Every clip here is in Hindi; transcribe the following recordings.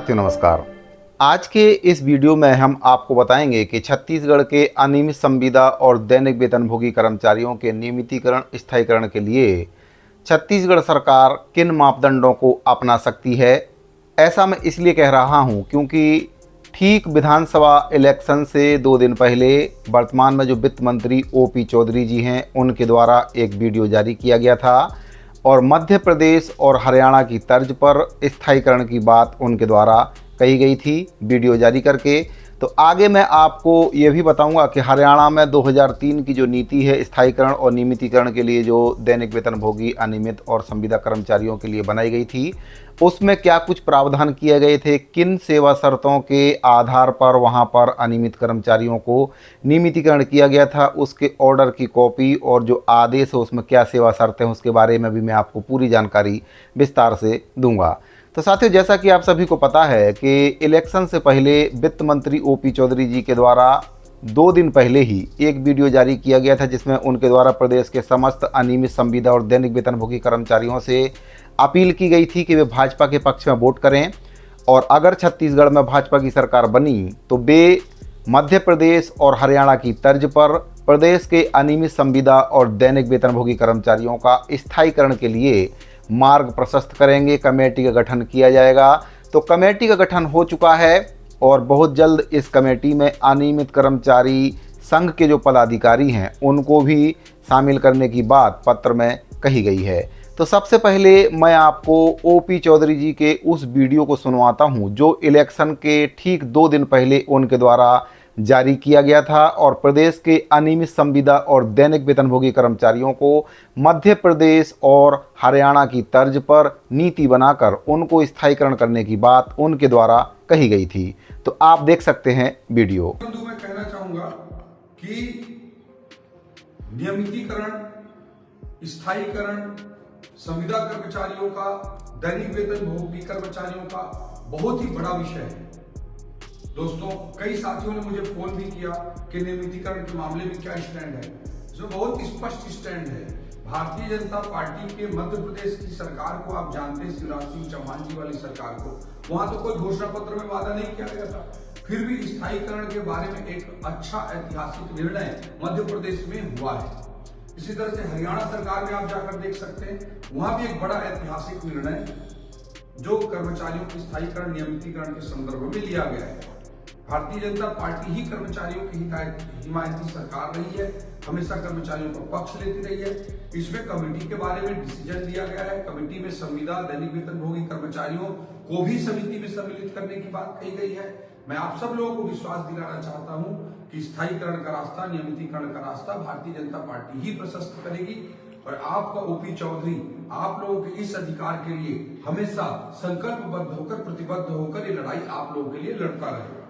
साथियों नमस्कार। आज के इस वीडियो में हम आपको बताएंगे कि छत्तीसगढ़ के अनियमित संविदा और दैनिक वेतनभोगी कर्मचारियों के नियमितीकरण स्थायीकरण के लिए छत्तीसगढ़ सरकार किन मापदंडों को अपना सकती है। ऐसा मैं इसलिए कह रहा हूं क्योंकि ठीक विधानसभा इलेक्शन से 2 दिन पहले वर्तमान में जो वित्त मंत्री ओपी चौधरी जी हैं उनके द्वारा एक वीडियो जारी किया गया था और मध्य प्रदेश और हरियाणा की तर्ज पर स्थायीकरण की बात उनके द्वारा कही गई थी वीडियो जारी करके। तो आगे मैं आपको ये भी बताऊंगा कि हरियाणा में 2003 की जो नीति है स्थायीकरण और नियमितीकरण के लिए जो दैनिक वेतनभोगी अनियमित और संविदा कर्मचारियों के लिए बनाई गई थी उसमें क्या कुछ प्रावधान किए गए थे, किन सेवा शर्तों के आधार पर वहां पर अनियमित कर्मचारियों को नियमितीकरण किया गया था, उसके ऑर्डर की कॉपी और जो आदेश है उसमें क्या सेवा शर्तें हैं उसके बारे में भी मैं आपको पूरी जानकारी विस्तार से दूंगा। तो साथियों, जैसा कि आप सभी को पता है कि इलेक्शन से पहले वित्त मंत्री ओपी चौधरी जी के द्वारा 2 दिन पहले ही एक वीडियो जारी किया गया था जिसमें उनके द्वारा प्रदेश के समस्त अनियमित संविदा और दैनिक वेतनभोगी कर्मचारियों से अपील की गई थी कि वे भाजपा के पक्ष में वोट करें और अगर छत्तीसगढ़ में भाजपा की सरकार बनी तो वे मध्य प्रदेश और हरियाणा की तर्ज पर प्रदेश के अनियमित संविदा और दैनिक वेतनभोगी कर्मचारियों का स्थायीकरण के लिए मार्ग प्रशस्त करेंगे। कमेटी का गठन किया जाएगा। तो कमेटी का गठन हो चुका है और बहुत जल्द इस कमेटी में अनियमित कर्मचारी संघ के जो पदाधिकारी हैं उनको भी शामिल करने की बात पत्र में कही गई है। तो सबसे पहले मैं आपको ओपी चौधरी जी के उस वीडियो को सुनवाता हूं जो इलेक्शन के ठीक 2 दिन पहले उनके द्वारा जारी किया गया था और प्रदेश के अनियमित संविदा और दैनिक वेतनभोगी कर्मचारियों को मध्य प्रदेश और हरियाणा की तर्ज पर नीति बनाकर उनको स्थायीकरण करने की बात उनके द्वारा कही गई थी। तो आप देख सकते हैं वीडियो। मैं कहना चाहूंगा कि नियमितीकरण, स्थायीकरण संविदा कर्मचारियों का, दैनिक वेतनभोगी कर्मचारियों का बहुत ही बड़ा विषय है। दोस्तों, कई साथियों ने मुझे फोन भी किया कि नियमितीकरण के मामले में क्या स्टैंड है। इसमें बहुत स्पष्ट स्टैंड है। भारतीय जनता पार्टी के मध्य प्रदेश की सरकार को आप जानते हैं, शिवराज सिंह चौहान जी वाली सरकार को, वहां तो कोई घोषणा पत्र में वादा नहीं किया गया था, फिर भी स्थायीकरण के बारे में एक अच्छा ऐतिहासिक निर्णय मध्य प्रदेश में हुआ है। इसी तरह से हरियाणा सरकार में आप जाकर देख सकते हैं, वहां भी एक बड़ा ऐतिहासिक निर्णय जो कर्मचारियों के स्थायीकरण नियमितीकरण के संदर्भ में लिया गया है। भारतीय जनता पार्टी ही कर्मचारियों की हिमायती सरकार रही है, हमेशा कर्मचारियों का पक्ष लेती रही है। इसमें कमेटी के बारे में डिसीजन लिया गया है। कमेटी में संविदा दैनिक वेतनभोगी कर्मचारियों को भी समिति में सम्मिलित करने की बात कही गई है। मैं आप सब लोगों को विश्वास दिलाना चाहता हूं कि स्थायीकरण का रास्ता, नियमितीकरण का रास्ता भारतीय जनता पार्टी ही प्रशस्त करेगी और आपका ओपी चौधरी आप लोगों के इस अधिकार के लिए हमेशा संकल्पबद्ध होकर, प्रतिबद्ध होकर ये लड़ाई आप लोगों के लिए लड़ता रहेगा।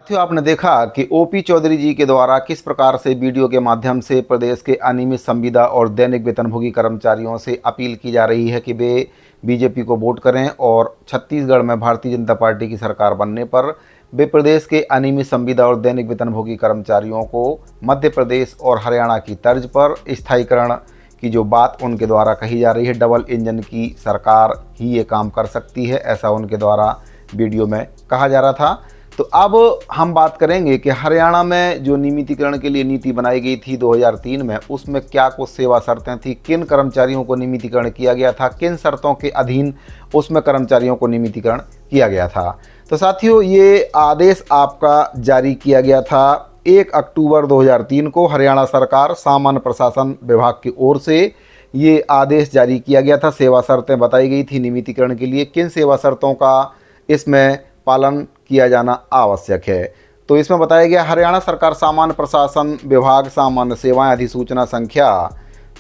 आपने देखा कि ओपी चौधरी जी के द्वारा किस प्रकार से वीडियो के माध्यम से प्रदेश के अनियमित संविदा और दैनिक वेतनभोगी कर्मचारियों से अपील की जा रही है कि वे बीजेपी को वोट करें और छत्तीसगढ़ में भारतीय जनता पार्टी की सरकार बनने पर वे प्रदेश के अनियमित संविदा और दैनिक वेतनभोगी कर्मचारियों को मध्य प्रदेश और हरियाणा की तर्ज पर स्थायीकरण की जो बात उनके द्वारा कही जा रही है, डबल इंजन की सरकार ही ये काम कर सकती है, ऐसा उनके द्वारा वीडियो में कहा जा रहा था। तो अब हम बात करेंगे कि हरियाणा में जो नियमितीकरण के लिए नीति बनाई गई थी 2003 में, उसमें क्या कुछ सेवा शर्तें थी, किन कर्मचारियों को नियमितीकरण किया गया था, किन शर्तों के अधीन उसमें कर्मचारियों को नियमितीकरण किया गया था। तो साथियों, ये आदेश आपका जारी किया गया था 1 अक्टूबर 2003 को हरियाणा सरकार सामान्य प्रशासन विभाग की ओर से ये आदेश जारी किया गया था। सेवा शर्तें बताई गई थी नियमितीकरण के लिए, किन सेवा शर्तों का इसमें पालन किया जाना आवश्यक है। तो इसमें बताया गया, हरियाणा सरकार सामान्य प्रशासन विभाग सामान्य सेवाएं अधिसूचना संख्या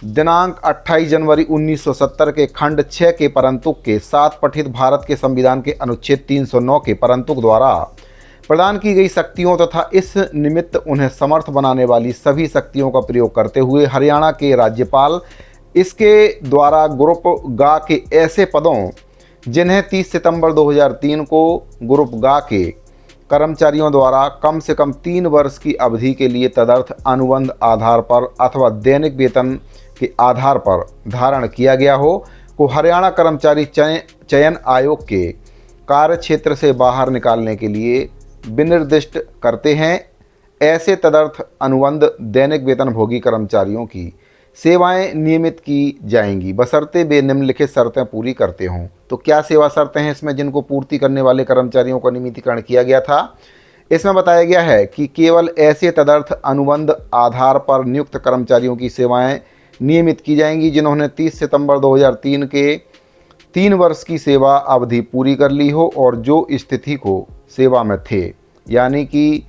दिनांक 28 जनवरी 1970 के खंड 6 के परंतुक के 7 पठित भारत के संविधान के अनुच्छेद 309 के परंतुक द्वारा प्रदान की गई शक्तियों तथा इस निमित्त उन्हें समर्थ बनाने वाली सभी शक्तियों का प्रयोग करते हुए हरियाणा के राज्यपाल इसके द्वारा ग्रुप गा के ऐसे पदों जिन्हें 30 सितंबर 2003 को ग्रुप गा के कर्मचारियों द्वारा कम से कम 3 वर्ष की अवधि के लिए तदर्थ अनुबंध आधार पर अथवा दैनिक वेतन के आधार पर धारण किया गया हो, को हरियाणा कर्मचारी चयन आयोग के कार्य क्षेत्र से बाहर निकालने के लिए विनिर्दिष्ट करते हैं। ऐसे तदर्थ अनुबंध दैनिक वेतनभोगी कर्मचारियों की सेवाएं नियमित की जाएंगी बशर्ते वे निम्नलिखित शर्तें पूरी करते हों। तो क्या सेवा शर्तें हैं इसमें जिनको पूर्ति करने वाले कर्मचारियों का नियमितीकरण किया गया था? इसमें बताया गया है कि केवल ऐसे तदर्थ अनुबंध आधार पर नियुक्त कर्मचारियों की सेवाएं नियमित की जाएंगी जिन्होंने 30 सितंबर 2003 के 3 वर्ष की सेवा अवधि पूरी कर ली हो और जो स्थिति को सेवा में थे, यानी कि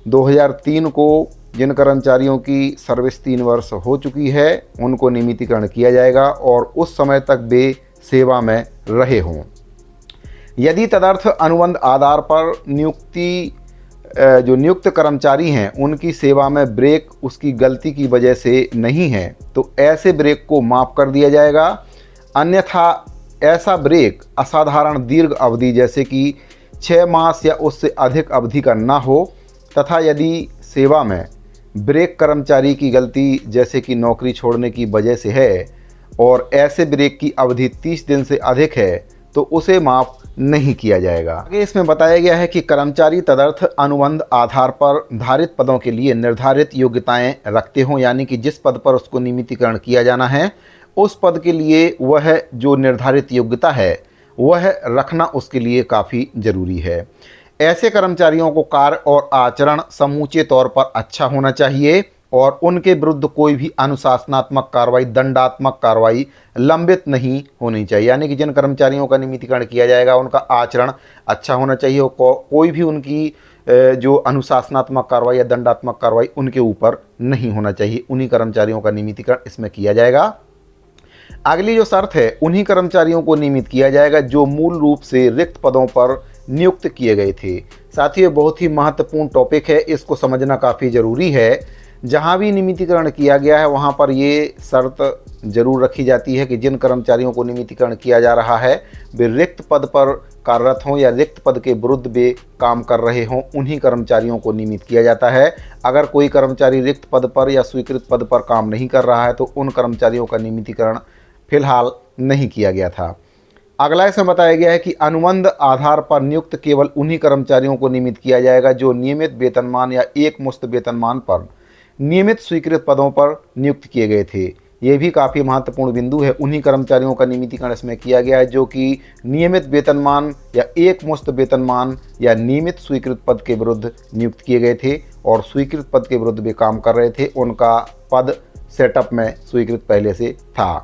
2003 को जिन कर्मचारियों की सर्विस 3 वर्ष हो चुकी है उनको नियमितीकरण किया जाएगा और उस समय तक वे सेवा में रहे हों। यदि तदर्थ अनुबंध आधार पर जो नियुक्त कर्मचारी हैं उनकी सेवा में ब्रेक उसकी गलती की वजह से नहीं है तो ऐसे ब्रेक को माफ़ कर दिया जाएगा। अन्यथा ऐसा ब्रेक असाधारण दीर्घ अवधि जैसे कि 6 मास या उससे अधिक अवधि का ना हो तथा यदि सेवा में ब्रेक कर्मचारी की गलती जैसे कि नौकरी छोड़ने की वजह से है और ऐसे ब्रेक की अवधि 30 दिन से अधिक है तो उसे माफ़ नहीं किया जाएगा। आगे इसमें बताया गया है कि कर्मचारी तदर्थ अनुबंध आधार पर धारित पदों के लिए निर्धारित योग्यताएं रखते हों, यानी कि जिस पद पर उसको नियमितीकरण किया जाना है उस पद के लिए वह जो निर्धारित योग्यता है वह रखना उसके लिए काफ़ी ज़रूरी है। ऐसे कर्मचारियों को कार्य और आचरण समूचे तौर पर अच्छा होना चाहिए और उनके विरुद्ध कोई भी अनुशासनात्मक कार्रवाई, दंडात्मक कार्रवाई लंबित नहीं होनी चाहिए। यानी कि जिन कर्मचारियों का नियमितीकरण किया जाएगा उनका आचरण अच्छा होना चाहिए और कोई भी उनकी जो अनुशासनात्मक कार्रवाई या दंडात्मक कार्रवाई उनके ऊपर नहीं होना चाहिए। उन्हीं कर्मचारियों का नियमितीकरण इसमें किया जाएगा। अगली जो शर्त है उन्हीं कर्मचारियों को नियमित किया जाएगा जो मूल रूप से रिक्त पदों पर नियुक्त किए गए थे। साथियों, ये बहुत ही महत्वपूर्ण टॉपिक है, इसको समझना काफ़ी ज़रूरी है। जहाँ भी नियमितीकरण किया गया है वहाँ पर ये शर्त जरूर रखी जाती है कि जिन कर्मचारियों को नियमितीकरण किया जा रहा है वे रिक्त पद पर कार्यरत हों या रिक्त पद के विरुद्ध वे काम कर रहे हों, उन्हीं कर्मचारियों को नियमित किया जाता है। अगर कोई कर्मचारी रिक्त पद पर या स्वीकृत पद पर काम नहीं कर रहा है तो उन कर्मचारियों का नियमितीकरण फिलहाल नहीं किया गया था। अगला इसमें बताया गया है कि अनुबंध आधार पर नियुक्त केवल उन्हीं कर्मचारियों को नियमित किया जाएगा जो नियमित वेतनमान या एक मुश्त वेतनमान पर नियमित स्वीकृत पदों पर नियुक्त किए गए थे। ये भी काफ़ी महत्वपूर्ण बिंदु है। उन्हीं कर्मचारियों का नियमितीकरण इसमें किया गया है जो कि नियमित वेतनमान या एक मुश्त वेतनमान या नियमित स्वीकृत पद के विरुद्ध नियुक्त किए गए थे और स्वीकृत पद के विरुद्ध वे काम कर रहे थे, उनका पद सेटअप में स्वीकृत पहले से था।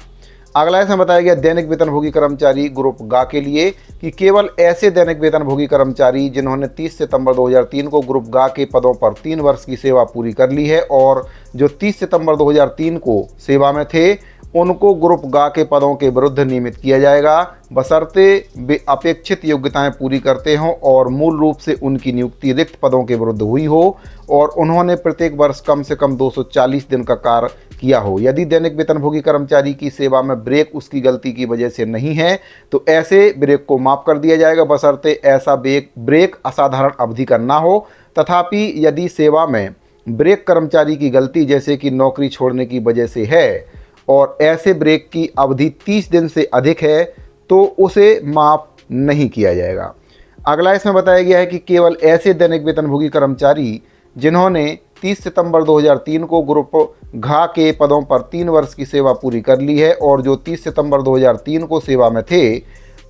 अगला इसमें बताया गया दैनिक वेतनभोगी कर्मचारी ग्रुप गा के लिए कि केवल ऐसे दैनिक वेतनभोगी कर्मचारी जिन्होंने 30 सितंबर 2003 को ग्रुप गा के पदों पर 3 वर्ष की सेवा पूरी कर ली है और जो 30 सितंबर 2003 को सेवा में थे उनको ग्रुप गा के पदों के विरुद्ध नियमित किया जाएगा बशर्ते वे अपेक्षित योग्यताएं पूरी करते हों और मूल रूप से उनकी नियुक्ति रिक्त पदों के विरुद्ध हुई हो और उन्होंने प्रत्येक वर्ष कम से कम 240 दिन का कार्य किया हो। यदि दैनिक वेतनभोगी कर्मचारी की सेवा में ब्रेक उसकी गलती की वजह से नहीं है तो ऐसे ब्रेक को माफ़ कर दिया जाएगा बशर्ते ऐसा ब्रेक असाधारण अवधि का ना हो। तथापि यदि सेवा में ब्रेक कर्मचारी की गलती जैसे कि नौकरी छोड़ने की वजह से है और ऐसे ब्रेक की अवधि 30 दिन से अधिक है तो उसे माफ़ नहीं किया जाएगा। अगला इसमें बताया गया है कि केवल ऐसे दैनिक वेतनभोगी कर्मचारी जिन्होंने 30 सितंबर 2003 को ग्रुप घा के पदों पर 3 वर्ष की सेवा पूरी कर ली है और जो 30 सितंबर 2003 को सेवा में थे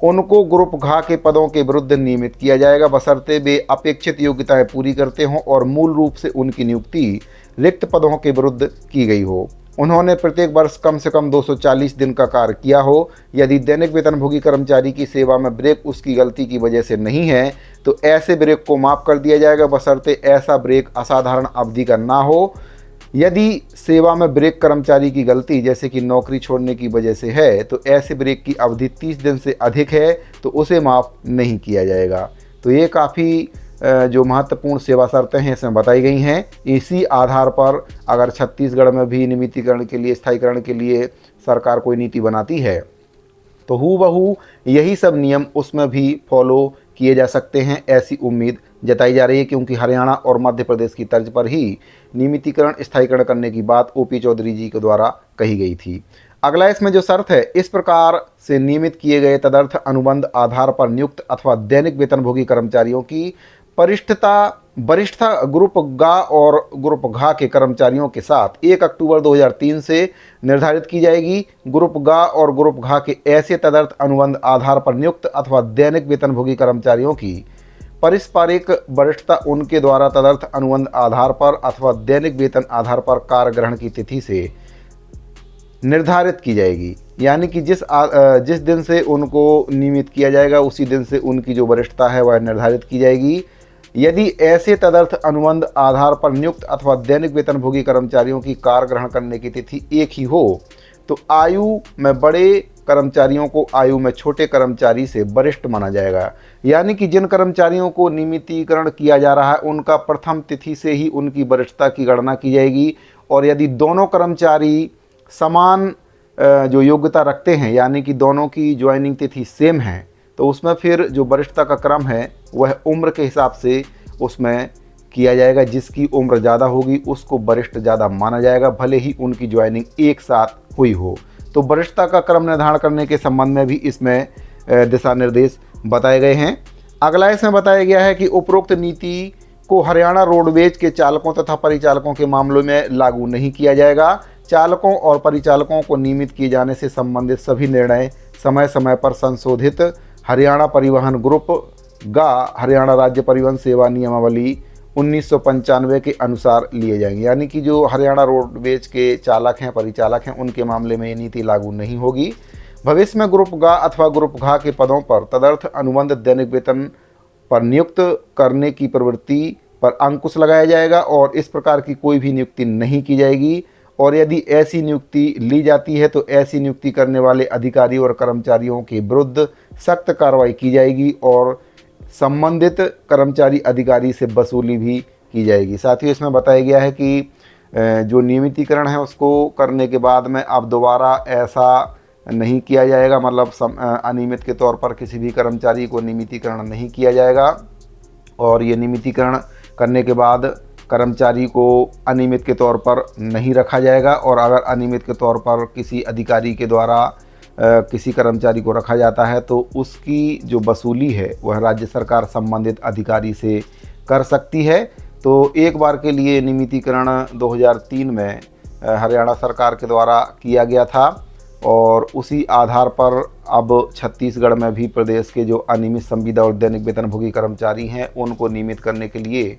उनको ग्रुप घा के पदों के विरुद्ध नियमित किया जाएगा बशर्ते वे अपेक्षित योग्यताएं पूरी करते हों और मूल रूप से उनकी नियुक्ति रिक्त पदों के विरुद्ध की गई हो। उन्होंने प्रत्येक वर्ष कम से कम 240 दिन का कार्य किया हो। यदि दैनिक वेतनभोगी कर्मचारी की सेवा में ब्रेक उसकी गलती की वजह से नहीं है तो ऐसे ब्रेक को माफ़ कर दिया जाएगा बशर्ते ऐसा ब्रेक असाधारण अवधि का ना हो। यदि सेवा में ब्रेक कर्मचारी की गलती जैसे कि नौकरी छोड़ने की वजह से है तो ऐसे ब्रेक की अवधि 30 दिन से अधिक है तो उसे माफ़ नहीं किया जाएगा। तो ये काफ़ी जो महत्वपूर्ण सेवा शर्तें हैं इसमें बताई गई हैं। इसी आधार पर अगर छत्तीसगढ़ में भी नियमितीकरण के लिए, स्थायीकरण के लिए सरकार कोई नीति बनाती है तो हूबहू यही सब नियम उसमें भी फॉलो किए जा सकते हैं, ऐसी उम्मीद जताई जा रही है क्योंकि हरियाणा और मध्य प्रदेश की तर्ज पर ही नियमितीकरण, स्थायीकरण करने की बात ओपी चौधरी जी के द्वारा कही गई थी। अगला इसमें जो शर्त है, इस प्रकार से नियमित किए गए तदर्थ अनुबंध आधार पर नियुक्त अथवा दैनिक वेतनभोगी कर्मचारियों की वरिष्ठता ग्रुप गा और ग्रुप घा के कर्मचारियों के साथ 1 अक्टूबर 2003 से निर्धारित की जाएगी। ग्रुप गा और ग्रुप घा के ऐसे तदर्थ अनुबंध आधार पर नियुक्त अथवा दैनिक वेतनभोगी कर्मचारियों की पारस्परिक वरिष्ठता उनके द्वारा तदर्थ अनुबंध आधार पर अथवा दैनिक वेतन आधार पर कार्य ग्रहण की तिथि से निर्धारित की जाएगी। यानी कि जिस दिन से उनको नियमित किया जाएगा उसी दिन से उनकी जो वरिष्ठता है वह निर्धारित की जाएगी। यदि ऐसे तदर्थ अनुबंध आधार पर नियुक्त अथवा दैनिक वेतनभोगी कर्मचारियों की कार्य ग्रहण करने की तिथि एक ही हो तो आयु में बड़े कर्मचारियों को आयु में छोटे कर्मचारी से वरिष्ठ माना जाएगा। यानी कि जिन कर्मचारियों को नियमितीकरण किया जा रहा है उनका प्रथम तिथि से ही उनकी वरिष्ठता की गणना की जाएगी। और यदि दोनों कर्मचारी समान जो योग्यता रखते हैं, यानी कि दोनों की ज्वाइनिंग तिथि सेम है, तो उसमें फिर जो वरिष्ठता का क्रम है वह उम्र के हिसाब से उसमें किया जाएगा। जिसकी उम्र ज़्यादा होगी उसको वरिष्ठ ज़्यादा माना जाएगा, भले ही उनकी ज्वाइनिंग एक साथ हुई हो। तो वरिष्ठता का क्रम निर्धारण करने के संबंध में भी इसमें दिशा निर्देश बताए गए हैं। अगला इसमें बताया गया है कि उपरोक्त नीति को हरियाणा रोडवेज के चालकों तथा परिचालकों के मामलों में लागू नहीं किया जाएगा। चालकों और परिचालकों को नियमित किए जाने से संबंधित सभी निर्णय समय समय पर संशोधित हरियाणा परिवहन ग्रुप गा हरियाणा राज्य परिवहन सेवा नियमावली 1995 के अनुसार लिए जाएंगे। यानी कि जो हरियाणा रोडवेज के चालक हैं, परिचालक हैं, उनके मामले में ये नीति लागू नहीं होगी। भविष्य में ग्रुप गा अथवा ग्रुप घा के पदों पर तदर्थ अनुबंध दैनिक वेतन पर नियुक्त करने की प्रवृत्ति पर अंकुश लगाया जाएगा और इस प्रकार की कोई भी नियुक्ति नहीं की जाएगी। और यदि ऐसी नियुक्ति ली जाती है तो ऐसी नियुक्ति करने वाले अधिकारी और कर्मचारियों के विरुद्ध सख्त कार्रवाई की जाएगी और संबंधित कर्मचारी अधिकारी से वसूली भी की जाएगी। साथ ही इसमें बताया गया है कि जो नियमितीकरण है उसको करने के बाद में अब दोबारा ऐसा नहीं किया जाएगा, मतलब अनियमित के तौर पर किसी भी कर्मचारी को नियमितीकरण नहीं किया जाएगा। और ये नियमितीकरण करने के बाद कर्मचारी को अनियमित के तौर पर नहीं रखा जाएगा। और अगर अनियमित के तौर पर किसी अधिकारी के द्वारा किसी कर्मचारी को रखा जाता है तो उसकी जो वसूली है वह राज्य सरकार संबंधित अधिकारी से कर सकती है। तो एक बार के लिए नियमितीकरण 2003 में हरियाणा सरकार के द्वारा किया गया था और उसी आधार पर अब छत्तीसगढ़ में भी प्रदेश के जो अनियमित संविदा और दैनिक वेतनभोगी कर्मचारी हैं उनको नियमित करने के लिए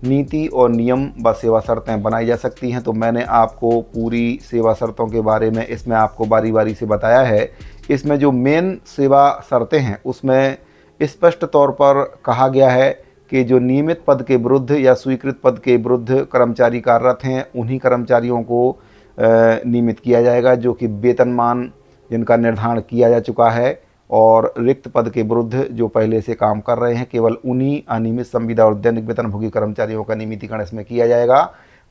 नीति और नियम व सेवा शर्तें बनाई जा सकती हैं। तो मैंने आपको पूरी सेवा शर्तों के बारे में इसमें आपको बारी बारी से बताया है। इसमें जो मेन सेवा शर्तें हैं उसमें स्पष्ट तौर पर कहा गया है कि जो नियमित पद के विरुद्ध या स्वीकृत पद के विरुद्ध कर्मचारी कार्यरत हैं उन्हीं कर्मचारियों को नियमित किया जाएगा जो कि वेतनमान जिनका निर्धारण किया जा चुका है। और रिक्त पद के विरुद्ध जो पहले से काम कर रहे हैं केवल उन्हीं अनियमित संविदा और दैनिक वेतनभोगी कर्मचारियों का नियमितीकरण इसमें किया जाएगा।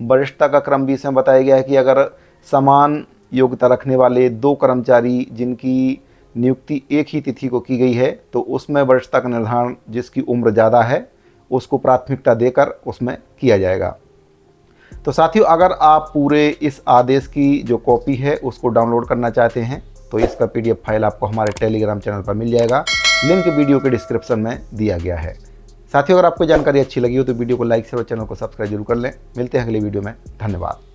वरिष्ठता का क्रम भी इसमें बताया गया है कि अगर समान योग्यता रखने वाले 2 कर्मचारी जिनकी नियुक्ति एक ही तिथि को की गई है तो उसमें वरिष्ठता का निर्धारण जिसकी उम्र ज़्यादा है उसको प्राथमिकता देकर उसमें किया जाएगा। तो साथियों, अगर आप पूरे इस आदेश की जो कॉपी है उसको डाउनलोड करना चाहते हैं तो इसका PDF फाइल आपको हमारे टेलीग्राम चैनल पर मिल जाएगा। लिंक वीडियो के डिस्क्रिप्शन में दिया गया है। साथियों, अगर आपको जानकारी अच्छी लगी हो तो वीडियो को लाइक शेयर और चैनल को सब्सक्राइब जरूर कर लें। मिलते हैं अगले वीडियो में। धन्यवाद।